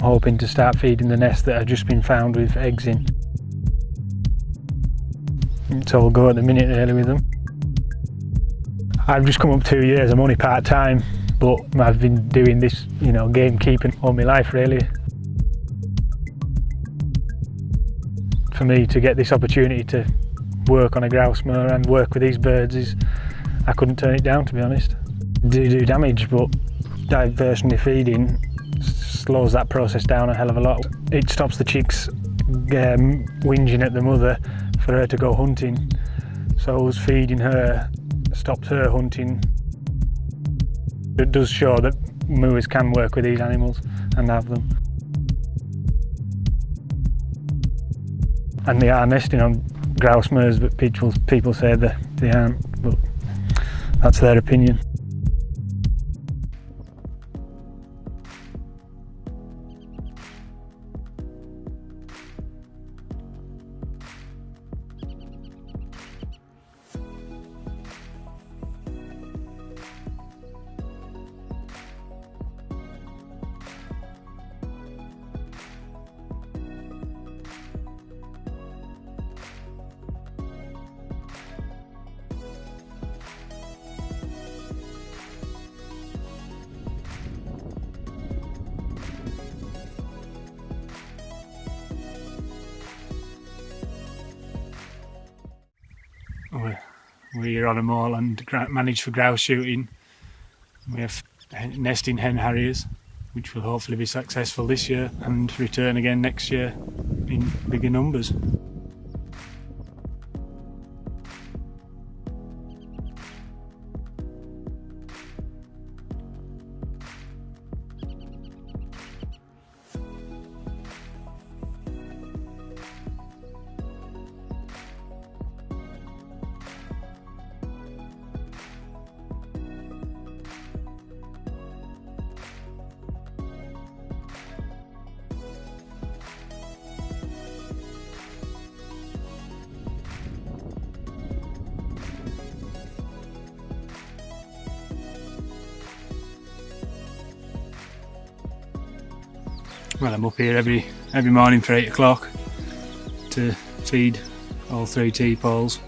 I'm hoping to start feeding the nests that have just been found with eggs in. It's all go at the minute really with them. I've just come up 2 years, I'm only part-time, but I've been doing this, you know, gamekeeping all my life really. For me to get this opportunity to work on a grouse moor and work with these birds is, I couldn't turn it down, to be honest. They do damage, but diversionary feeding slows that process down a hell of a lot. It stops the chicks whinging at the mother for her to go hunting. So us feeding her stops her hunting. It does show that moors can work with these animals and have them. And they are nesting on grouse moors, but people say that they aren't, but that's their opinion. We're on a moorland managed for grouse shooting. We have nesting Hen Harries, which will hopefully be successful this year and return again next year in bigger numbers. Well, I'm up here every morning for 8 o'clock to feed all 3 T-poles.